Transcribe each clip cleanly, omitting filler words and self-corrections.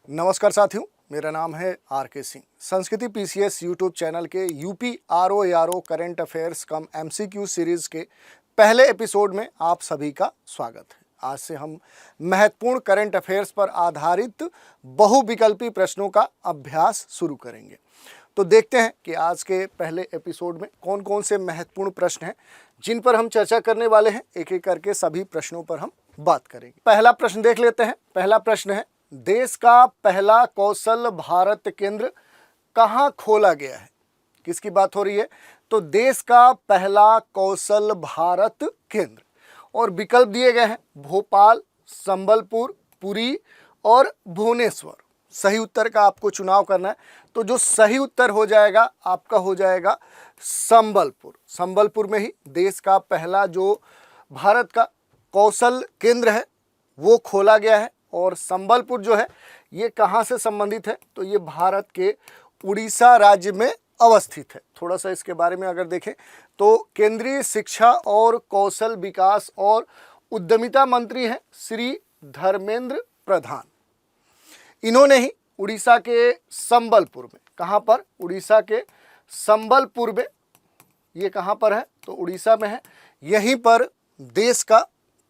नमस्कार साथियों, मेरा नाम है आर.के. सिंह। संस्कृति पीसीएस यूट्यूब चैनल के यूपी आरओ करंट अफेयर्स कम एमसीक्यू सीरीज के पहले एपिसोड में आप सभी का स्वागत है। आज से हम महत्वपूर्ण करंट अफेयर्स पर आधारित बहुविकल्पी प्रश्नों का अभ्यास शुरू करेंगे। तो देखते हैं कि आज के पहले एपिसोड में कौन कौन से महत्वपूर्ण प्रश्न हैं जिन पर हम चर्चा करने वाले हैं। एक एक करके सभी प्रश्नों पर हम बात करेंगे। पहला प्रश्न देख लेते हैं। पहला प्रश्न है, देश का पहला कौशल भारत केंद्र कहाँ खोला गया है? किसकी बात हो रही है? तो देश का पहला कौशल भारत केंद्र, और विकल्प दिए गए हैं भोपाल, संबलपुर, पुरी और भुवनेश्वर। सही उत्तर का आपको चुनाव करना है। तो जो सही उत्तर हो जाएगा आपका हो जाएगा संबलपुर। संबलपुर में ही देश का पहला जो भारत का कौशल केंद्र है वो खोला गया है। और संबलपुर जो है ये कहाँ से संबंधित है? तो ये भारत के उड़ीसा राज्य में अवस्थित है। थोड़ा सा इसके बारे में अगर देखें तो केंद्रीय शिक्षा और कौशल विकास और उद्यमिता मंत्री हैं श्री धर्मेंद्र प्रधान। इन्होंने ही उड़ीसा के संबलपुर में, कहाँ पर? उड़ीसा के संबलपुर में। ये कहाँ पर है? तो उड़ीसा में है। यहीं पर देश का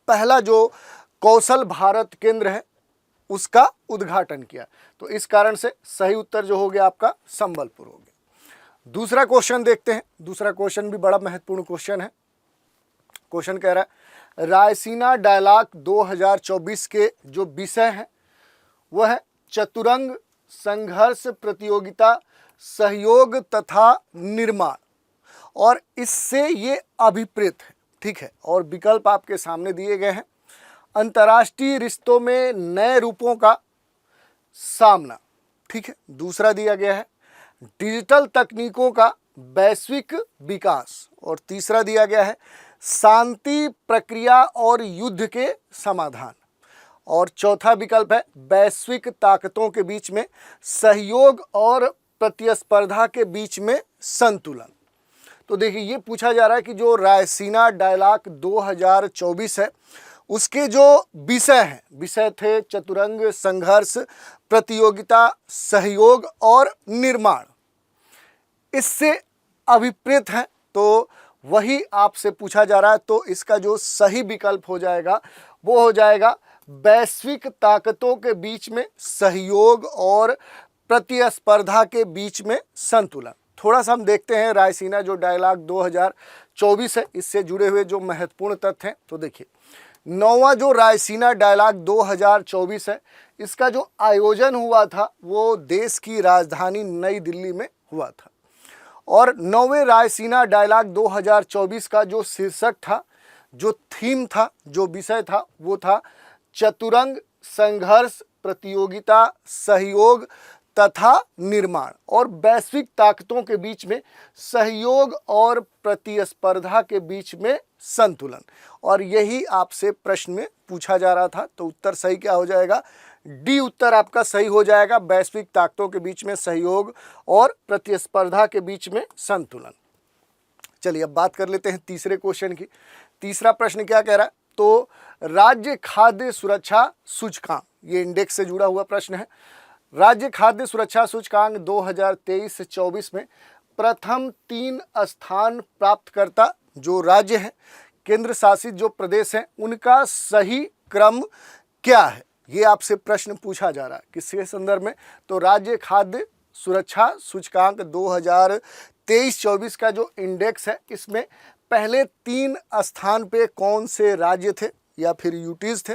पहला जो कौशल भारत केंद्र है उसका उद्घाटन किया। तो इस कारण से सही उत्तर जो हो गया आपका संबलपुर हो गया। दूसरा क्वेश्चन देखते हैं। दूसरा क्वेश्चन भी बड़ा महत्वपूर्ण क्वेश्चन है। क्वेश्चन कह रहा है, रायसीना डायलॉग 2024 के जो विषय है वह है चतुरंग संघर्ष प्रतियोगिता सहयोग तथा निर्माण, और इससे ये अभिप्रेत है। ठीक है। और विकल्प आपके सामने दिए गए हैं। अंतर्राष्ट्रीय रिश्तों में नए रूपों का सामना। ठीक है। दूसरा दिया गया है डिजिटल तकनीकों का वैश्विक विकास, और तीसरा दिया गया है शांति प्रक्रिया और युद्ध के समाधान, और चौथा विकल्प है वैश्विक ताकतों के बीच में सहयोग और प्रतिस्पर्धा के बीच में संतुलन। तो देखिए, ये पूछा जा रहा है कि जो रायसीना डायलॉग 2024 है उसके जो विषय थे चतुरंग संघर्ष प्रतियोगिता सहयोग और निर्माण, इससे अभिप्रेत है। तो वही आपसे पूछा जा रहा है। तो इसका जो सही विकल्प हो जाएगा वो हो जाएगा वैश्विक ताकतों के बीच में सहयोग और प्रतिस्पर्धा के बीच में संतुलन। थोड़ा सा हम देखते हैं रायसीना जो डायलॉग 2024 है इससे जुड़े हुए जो महत्वपूर्ण तथ्य हैं। तो देखिए, 9वां जो रायसीना डायलॉग 2024 है इसका जो आयोजन हुआ था वो देश की राजधानी नई दिल्ली में हुआ था। और 9वें रायसीना डायलॉग 2024 का जो शीर्षक था, जो थीम था, जो विषय था वो था चतुरंग संघर्ष प्रतियोगिता सहयोग तथा निर्माण, और वैश्विक ताकतों के बीच में सहयोग और प्रतिस्पर्धा के बीच में संतुलन। और यही आपसे प्रश्न में पूछा जा रहा था। तो उत्तर सही क्या हो जाएगा? डी उत्तर आपका सही हो जाएगा, वैश्विक ताकतों के बीच में सहयोग और प्रतिस्पर्धा के बीच में संतुलन। चलिए अब बात कर लेते हैं तीसरे क्वेश्चन की। तीसरा प्रश्न क्या कह रहा है? तो राज्य खाद्य सुरक्षा सूचकांक, ये इंडेक्स से जुड़ा हुआ प्रश्न है। राज्य खाद्य सुरक्षा सूचकांक 2023-24 में प्रथम 3 स्थान प्राप्तकर्ता जो राज्य हैं, केंद्र शासित जो प्रदेश हैं, उनका सही क्रम क्या है? ये आपसे प्रश्न पूछा जा रहा है। किसके संदर्भ में? तो राज्य खाद्य सुरक्षा सूचकांक 2023-24 का जो इंडेक्स है इसमें पहले 3 स्थान पे कौन से राज्य थे या फिर यूटीज थे,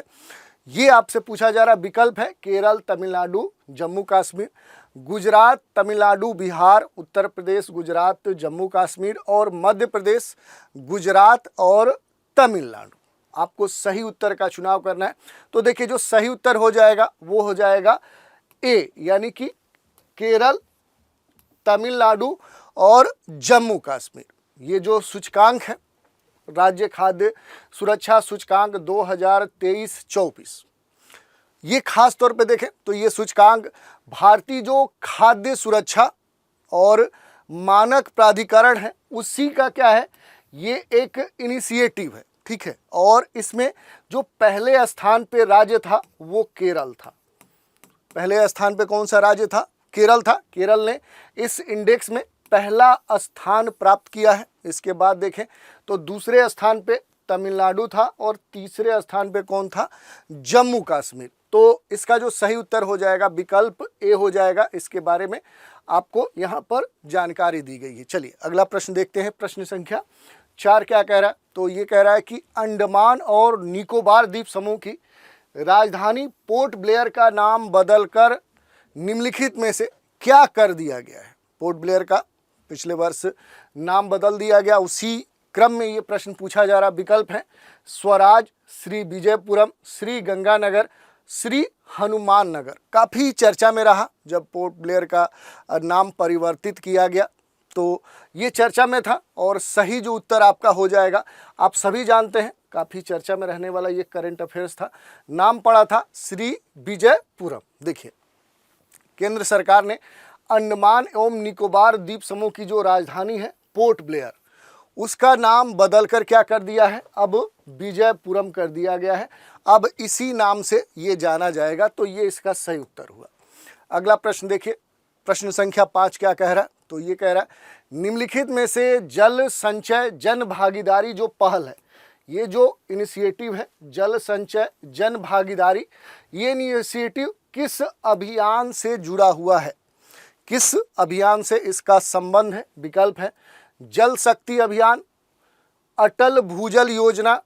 ये आपसे पूछा जा रहा। विकल्प है केरल, तमिलनाडु, जम्मू कश्मीर, गुजरात, तमिलनाडु, बिहार, उत्तर प्रदेश, गुजरात, जम्मू कश्मीर और मध्य प्रदेश, गुजरात और तमिलनाडु। आपको सही उत्तर का चुनाव करना है। तो देखिए, जो सही उत्तर हो जाएगा वो हो जाएगा ए, यानी कि केरल, तमिलनाडु और जम्मू कश्मीर। ये जो सूचकांक है राज्य खाद्य सुरक्षा सूचकांक 2023-24, ये खास तौर पे देखें तो ये सूचकांक भारतीय जो खाद्य सुरक्षा और मानक प्राधिकरण है उसी का क्या है, ये एक इनिशिएटिव है। ठीक है। और इसमें जो पहले स्थान पे राज्य था वो केरल था। पहले स्थान पे कौन सा राज्य था? केरल था। केरल ने इस इंडेक्स में पहला स्थान प्राप्त किया है। इसके बाद देखें तो दूसरे स्थान पे तमिलनाडु था और तीसरे स्थान पे कौन था? जम्मू कश्मीर। तो इसका जो सही उत्तर हो जाएगा विकल्प ए हो जाएगा। इसके बारे में आपको यहाँ पर जानकारी दी गई है। चलिए अगला प्रश्न देखते हैं। प्रश्न संख्या 4 क्या कह रहा है? तो ये कह रहा है कि अंडमान और निकोबार द्वीप समूह की राजधानी पोर्ट ब्लेयर का नाम बदलकर निम्नलिखित में से क्या कर दिया गया है? पोर्ट ब्लेयर का पिछले वर्ष नाम बदल दिया गया, उसी क्रम में ये प्रश्न पूछा जा रहा। विकल्प है स्वराज, श्री विजयपुरम, श्री गंगानगर, श्री हनुमान नगर। काफ़ी चर्चा में रहा जब पोर्ट ब्लेयर का नाम परिवर्तित किया गया, तो ये चर्चा में था और सही जो उत्तर आपका हो जाएगा, आप सभी जानते हैं काफ़ी चर्चा में रहने वाला ये करंट अफेयर्स था। नाम पड़ा था श्री विजयपुरम। देखिए केंद्र सरकार ने अंडमान एवं निकोबार द्वीप समूह की जो राजधानी है पोर्ट ब्लेयर, उसका नाम बदलकर क्या कर दिया है? अब विजयपुरम कर दिया गया है। अब इसी नाम से ये जाना जाएगा। तो ये इसका सही उत्तर हुआ। अगला प्रश्न देखिए। प्रश्न संख्या 5 क्या कह रहा है? तो ये कह रहा है निम्नलिखित में से जल संचय जन भागीदारी जो पहल है, ये जो इनिशिएटिव है जल संचय जन भागीदारी, ये इनिशिएटिव किस अभियान से जुड़ा हुआ है? किस अभियान से इसका संबंध है? विकल्प है जल शक्ति अभियान, अटल भूजल योजना,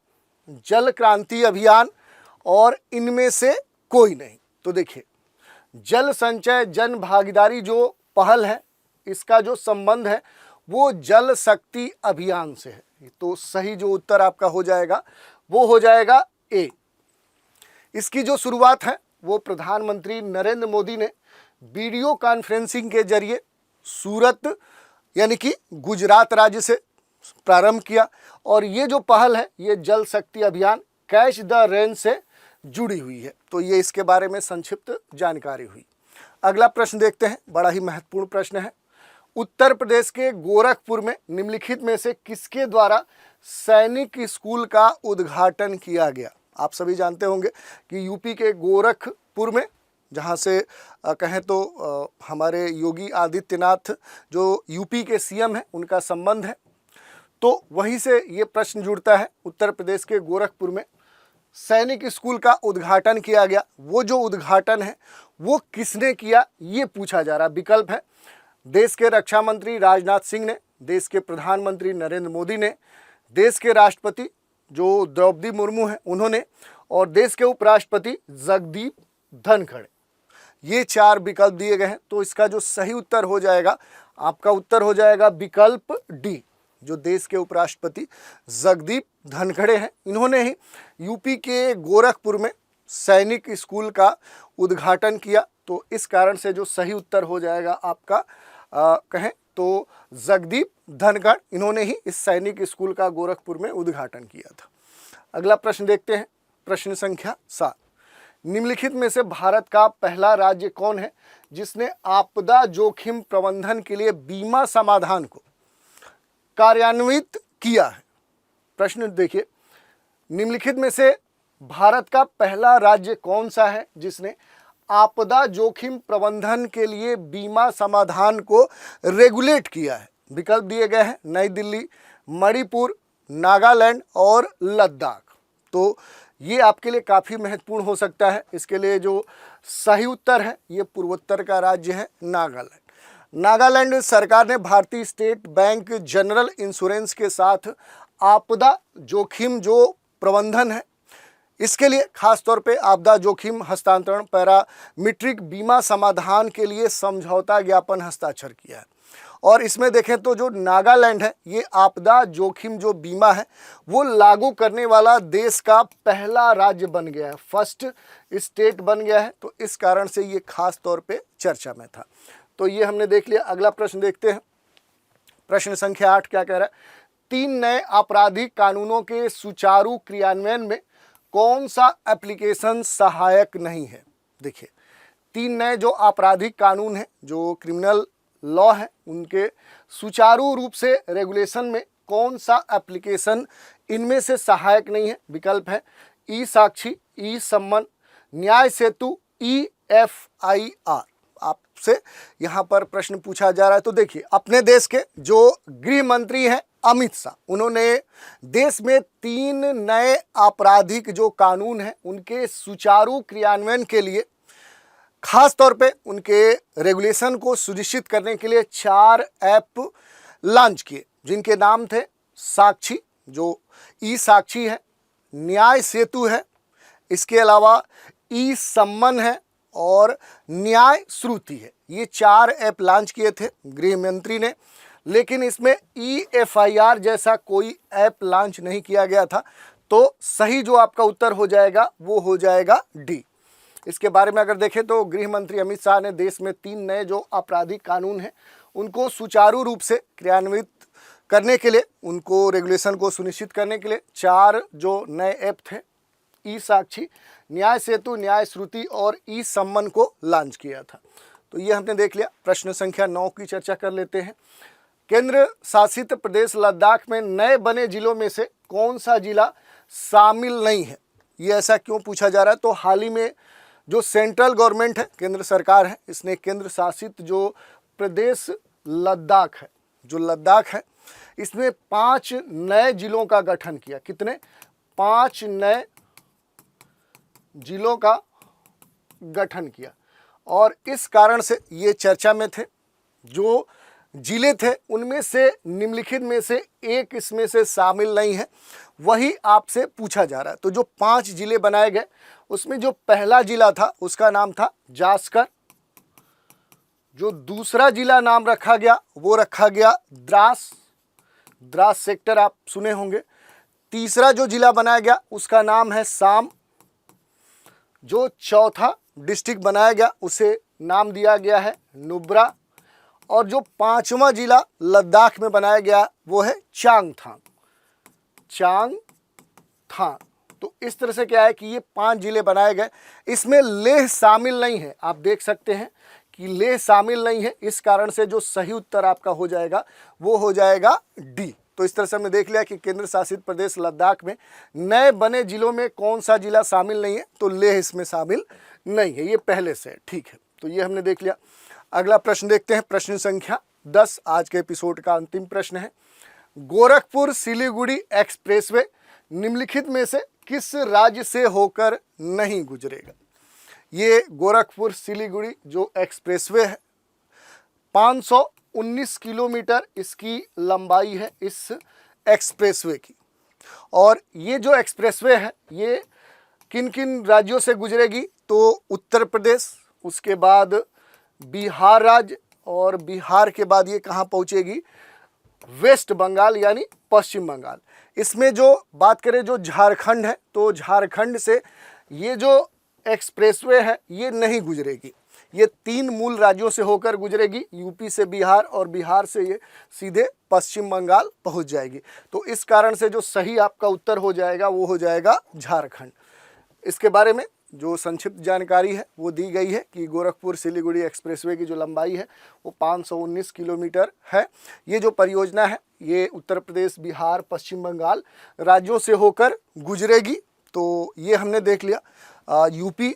जल क्रांति अभियान और इनमें से कोई नहीं। तो देखिए जल संचय जन भागीदारी जो पहल है, इसका जो संबंध है वो जल शक्ति अभियान से है। तो सही जो उत्तर आपका हो जाएगा वो हो जाएगा ए। इसकी जो शुरुआत है वो प्रधानमंत्री नरेंद्र मोदी ने वीडियो कॉन्फ्रेंसिंग के जरिए सूरत यानी कि गुजरात राज्य से प्रारंभ किया और ये जो पहल है ये जल शक्ति अभियान कैच द रेन से जुड़ी हुई है। तो ये इसके बारे में संक्षिप्त जानकारी हुई। अगला प्रश्न देखते हैं, बड़ा ही महत्वपूर्ण प्रश्न है। उत्तर प्रदेश के गोरखपुर में निम्नलिखित में से किसके द्वारा सैनिक स्कूल का उद्घाटन किया गया? आप सभी जानते होंगे कि यूपी के गोरखपुर में, जहाँ से कहें तो हमारे योगी आदित्यनाथ जो यूपी के सीएम हैं उनका संबंध है, तो वहीं से ये प्रश्न जुड़ता है। उत्तर प्रदेश के गोरखपुर में सैनिक स्कूल का उद्घाटन किया गया, वो जो उद्घाटन है वो किसने किया ये पूछा जा रहा। विकल्प है देश के रक्षा मंत्री राजनाथ सिंह ने, देश के प्रधानमंत्री नरेंद्र मोदी ने, देश के राष्ट्रपति जो द्रौपदी मुर्मू हैं उन्होंने, और देश के उपराष्ट्रपति जगदीप धनखड़। ये 4 विकल्प दिए गए हैं। तो इसका जो सही उत्तर हो जाएगा, आपका उत्तर हो जाएगा विकल्प डी। जो देश के उपराष्ट्रपति जगदीप धनखड़ हैं, इन्होंने ही यूपी के गोरखपुर में सैनिक स्कूल का उद्घाटन किया। तो इस कारण से जो सही उत्तर हो जाएगा आपका कहें तो जगदीप धनखड़, इन्होंने ही इस सैनिक स्कूल का गोरखपुर में उद्घाटन किया था। अगला प्रश्न देखते हैं। प्रश्न संख्या 7, निम्नलिखित में से भारत का पहला राज्य कौन है जिसने आपदा जोखिम प्रबंधन के लिए बीमा समाधान को कार्यान्वित किया है? प्रश्न देखिए, निम्नलिखित में से भारत का पहला राज्य कौन सा है जिसने आपदा जोखिम प्रबंधन के लिए बीमा समाधान को रेगुलेट किया है? विकल्प दिए गए हैं नई दिल्ली, मणिपुर, नागालैंड और लद्दाख। तो ये आपके लिए काफ़ी महत्वपूर्ण हो सकता है। इसके लिए जो सही उत्तर है ये पूर्वोत्तर का राज्य है नागालैंड। नागालैंड सरकार ने भारतीय स्टेट बैंक जनरल इंश्योरेंस के साथ आपदा जोखिम जो प्रबंधन है इसके लिए खास तौर पे आपदा जोखिम हस्तांतरण पैरामीट्रिक बीमा समाधान के लिए समझौता ज्ञापन हस्ताक्षर किया है। और इसमें देखें तो जो नागालैंड है ये आपदा जोखिम जो बीमा है वो लागू करने वाला देश का पहला राज्य बन गया है, फर्स्ट स्टेट बन गया है। तो इस कारण से ये खास तौर पे चर्चा में था। तो ये हमने देख लिया। अगला प्रश्न देखते हैं। प्रश्न संख्या 8 क्या कह रहा है? 3 नए आपराधिक कानूनों के सुचारू क्रियान्वयन में कौन सा एप्लीकेशन सहायक नहीं है? देखिए 3 नए जो आपराधिक कानून हैं, जो क्रिमिनल लॉ है, उनके सुचारू रूप से रेगुलेशन में कौन सा एप्लीकेशन इनमें से सहायक नहीं है? विकल्प है ई साक्षी, ई सम्मन, न्याय सेतु, ई FIR। आपसे यहाँ पर प्रश्न पूछा जा रहा है। तो देखिए, अपने देश के जो गृह मंत्री हैं अमित शाह, उन्होंने देश में 3 नए आपराधिक जो कानून हैं उनके सुचारू क्रियान्वयन के लिए, खास तौर पे उनके रेगुलेशन को सुनिश्चित करने के लिए 4 ऐप लॉन्च किए, जिनके नाम थे साक्षी, जो ई साक्षी है, न्याय सेतु है, इसके अलावा ई सम्मन है और न्याय श्रुति है। ये 4 ऐप लॉन्च किए थे गृह मंत्री ने, लेकिन इसमें EFIR जैसा कोई ऐप लॉन्च नहीं किया गया था। तो सही जो आपका उत्तर हो जाएगा वो हो जाएगा डी। इसके बारे में अगर देखें तो गृह मंत्री अमित शाह ने देश में 3 नए जो आपराधिक कानून हैं उनको सुचारू रूप से क्रियान्वित करने के लिए, उनको रेगुलेशन को सुनिश्चित करने के लिए 4 जो नए ऐप थे, ई साक्षी, न्याय सेतु, न्याय श्रुति और ई सम्मन को लॉन्च किया था। तो ये हमने देख लिया। प्रश्न संख्या 9 की चर्चा कर लेते हैं। केंद्र शासित प्रदेश लद्दाख में नए बने जिलों में से कौन सा जिला शामिल नहीं है? ये ऐसा क्यों पूछा जा रहा है? तो हाल ही में जो सेंट्रल गवर्नमेंट है, केंद्र सरकार है, इसने केंद्र शासित जो प्रदेश लद्दाख है, जो लद्दाख है, इसमें 5 नए जिलों का गठन किया। कितने? 5 नए जिलों का गठन किया और इस कारण से ये चर्चा में थे। जो जिले थे उनमें से निम्नलिखित में से एक इसमें से शामिल नहीं है, वही आपसे पूछा जा रहा है। तो जो 5 जिले बनाए गए उसमें जो पहला जिला था उसका नाम था जास्कर, जो दूसरा जिला नाम रखा गया वो रखा गया द्रास, द्रास सेक्टर आप सुने होंगे। तीसरा जो जिला बनाया गया उसका नाम है साम। जो चौथा डिस्ट्रिक्ट बनाया गया उसे नाम दिया गया है नुब्रा। और जो 5वां जिला लद्दाख में बनाया गया वो है चांगथांग, चांगथांग। तो इस तरह से क्या है कि ये 5 जिले बनाए गए। इसमें लेह शामिल नहीं है। आप देख सकते हैं कि लेह शामिल नहीं है, इस कारण से जो सही उत्तर आपका हो जाएगा वो हो जाएगा डी। तो इस तरह से हमने देख लिया कि केंद्र शासित प्रदेश लद्दाख में नए बने जिलों में कौन सा जिला शामिल नहीं है, तो लेह इसमें शामिल नहीं है, ये पहले से। ठीक है, तो ये हमने देख लिया। अगला प्रश्न देखते हैं, प्रश्न संख्या 10, आज के एपिसोड का अंतिम प्रश्न है। गोरखपुर सिलीगुड़ी एक्सप्रेसवे निम्नलिखित में से किस राज्य से होकर नहीं गुजरेगा? ये गोरखपुर सिलीगुड़ी जो एक्सप्रेसवे है, 519 किलोमीटर इसकी लंबाई है इस एक्सप्रेसवे की। और ये जो एक्सप्रेसवे है ये किन किन राज्यों से गुजरेगी? तो उत्तर प्रदेश, उसके बाद बिहार राज्य, और बिहार के बाद ये कहाँ पहुँचेगी? वेस्ट बंगाल यानी पश्चिम बंगाल। इसमें जो बात करें जो झारखंड है, तो झारखंड से ये जो एक्सप्रेसवे है ये नहीं गुजरेगी। ये 3 मूल राज्यों से होकर गुजरेगी, यूपी से बिहार और बिहार से ये सीधे पश्चिम बंगाल पहुंच जाएगी। तो इस कारण से जो सही आपका उत्तर हो जाएगा वो हो जाएगा झारखंड। इसके बारे में जो संक्षिप्त जानकारी है वो दी गई है कि गोरखपुर सिलीगुड़ी एक्सप्रेसवे की जो लंबाई है वो 519 किलोमीटर है। ये जो परियोजना है ये उत्तर प्रदेश, बिहार, पश्चिम बंगाल राज्यों से होकर गुजरेगी। तो ये हमने देख लिया। यूपी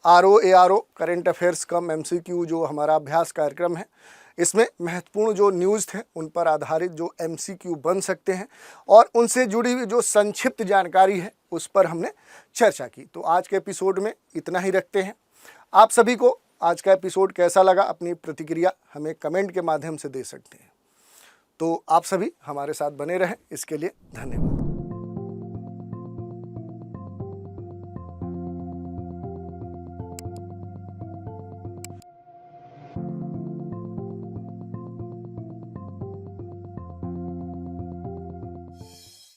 RO करेंट अफेयर्स कम MCQ जो हमारा अभ्यास कार्यक्रम है, इसमें महत्वपूर्ण जो न्यूज़ थे उन पर आधारित जो MCQ बन सकते हैं और उनसे जुड़ी हुई जो संक्षिप्त जानकारी है उस पर हमने चर्चा की। तो आज के एपिसोड में इतना ही रखते हैं। आप सभी को आज का एपिसोड कैसा लगा, अपनी प्रतिक्रिया हमें कमेंट के माध्यम से दे सकते हैं। तो आप सभी हमारे साथ बने रहें, इसके लिए धन्यवाद।